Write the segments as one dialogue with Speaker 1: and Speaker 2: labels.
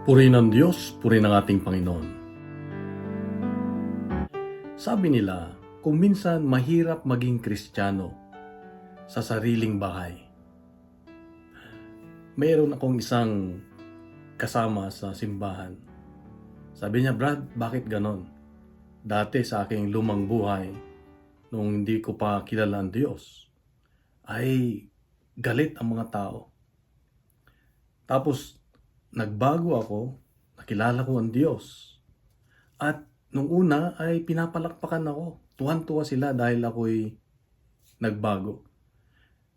Speaker 1: Purihin ng Diyos, purihin ng ating Panginoon. Sabi nila, kung minsan mahirap maging Kristiyano sa sariling bahay. Mayroon akong isang kasama sa simbahan. Sabi niya, Brad, bakit ganon? Dati sa aking lumang buhay, nung hindi ko pa kilala ang Diyos, ay galit ang mga tao. Tapos, nagbago ako, nakilala ko ang Diyos. At nung una ay pinapalakpakan ako. Tuwan-tuwa sila dahil ako'y nagbago.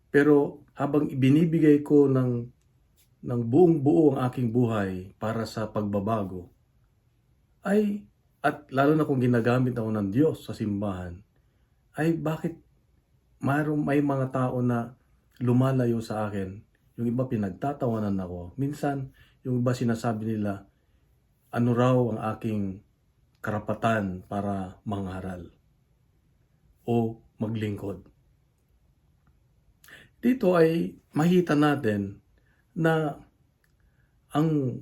Speaker 1: Pero habang ibinibigay ko ng buong buo ang aking buhay para sa pagbabago, at lalo na kung ginagamit ako ng Diyos sa simbahan, ay bakit may mga tao na lumalayo sa akin? Yung iba pinagtatawanan ako. Minsan, yung iba sinasabi nila, ano raw ang aking karapatan para mangharal o maglingkod. Dito ay makita natin na ang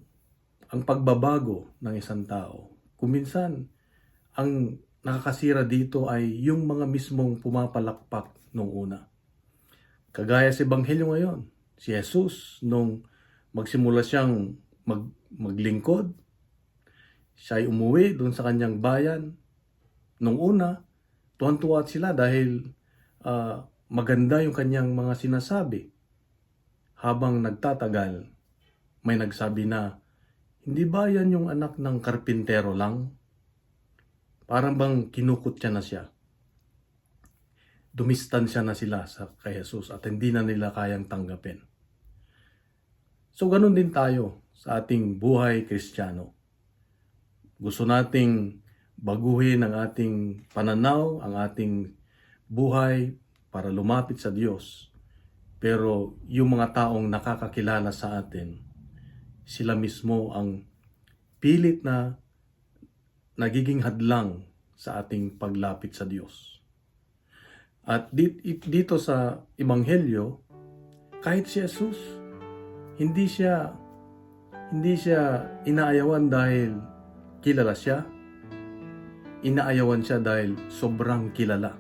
Speaker 1: pagbabago ng isang tao, kung minsan ang nakakasira dito ay yung mga mismong pumapalakpak nung una. Kagaya sa Ebanghelyo ngayon, si Jesus nung magsimula siyang maglingkod, siya ay umuwi doon sa kanyang bayan. Nung una, tuwan-tuwa sila dahil maganda yung kanyang mga sinasabi. Habang nagtatagal, may nagsabi na, hindi ba yan yung anak ng karpintero lang? Parang bang kinukutya na siya. Dumistansya na sila kay Jesus at hindi na nila kayang tanggapin. So ganun din tayo sa ating buhay Kristiyano. Gusto nating baguhin ang ating pananaw, ang ating buhay para lumapit sa Diyos. Pero yung mga taong nakakakilala sa atin, sila mismo ang pilit na nagiging hadlang sa ating paglapit sa Diyos. At dito sa Ebanghelyo, kahit si Jesus, hindi siya inaayawan dahil kilala siya. Inaayawan siya dahil sobrang kilala.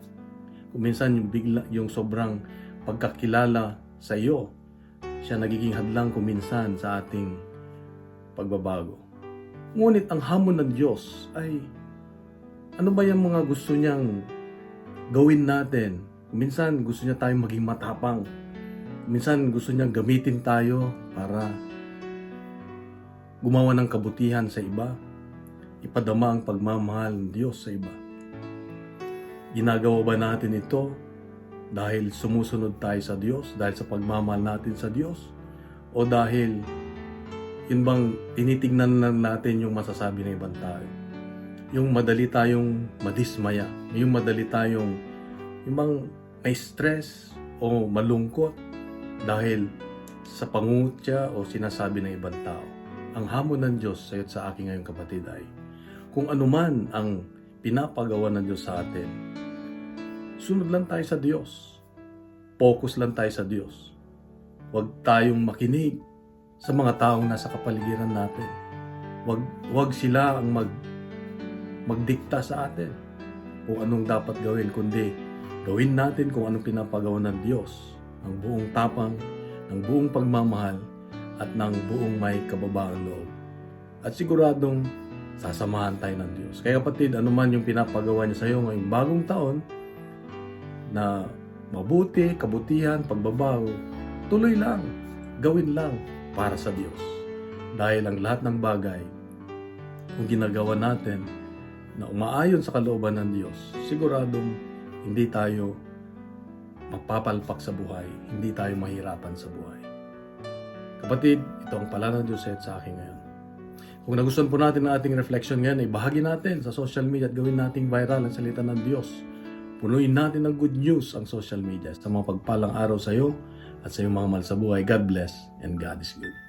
Speaker 1: Kung minsan yung sobrang pagkakilala sa iyo, siya nagiging hadlang kuminsan sa ating pagbabago. Ngunit ang hamon ng Diyos ay ano ba yung mga gusto niyang gawin natin? Minsan gusto niya tayong maging matapang. Minsan gusto niyang gamitin tayo para gumawa ng kabutihan sa iba. Ipadama ang pagmamahal ng Diyos sa iba. Ginagawa ba natin ito dahil sumusunod tayo sa Diyos? Dahil sa pagmamahal natin sa Diyos? O dahil yun bang tinitignan lang natin yung masasabi ng ibang tao? Yung madali tayong madismaya. Yung madali tayong yung bang may stress o malungkot dahil sa pangungutya o sinasabi ng ibang tao. Ang hamon ng Diyos sa iyo at sa akin ngayong kapatid ay kung anuman ang pinapagawa ng Diyos sa atin, sunod lang tayo sa Diyos. Focus lang tayo sa Diyos. Huwag tayong makinig sa mga taong nasa kapaligiran natin. Huwag sila ang magdikta sa atin kung anong dapat gawin, kundi gawin natin kung anong pinapagawa ng Diyos. Ang buong tapang, ng buong pagmamahal, at ng buong may kababaang loob. At siguradong sasamahan tayo ng Diyos. Kaya kapatid, anuman yung pinapagawa niya sa iyo ngayong bagong taon, na mabuti, kabutihan, pagbabago, tuloy lang, gawin lang para sa Diyos. Dahil ang lahat ng bagay, kung ginagawa natin na umaayon sa kalooban ng Diyos, siguradong hindi tayo magpapalpak sa buhay, hindi tayo mahirapan sa buhay. Kapatid, ito ang pala ng Diyos sa akin ngayon. Kung nagustuhan po natin ang ating reflection ngayon, ibahagi natin sa social media at gawin nating viral ang salita ng Diyos. Punuin natin ng good news ang social media. Sa mga pagpalang araw sa iyo at sa iyong mga mahal sa buhay, God bless and God is good.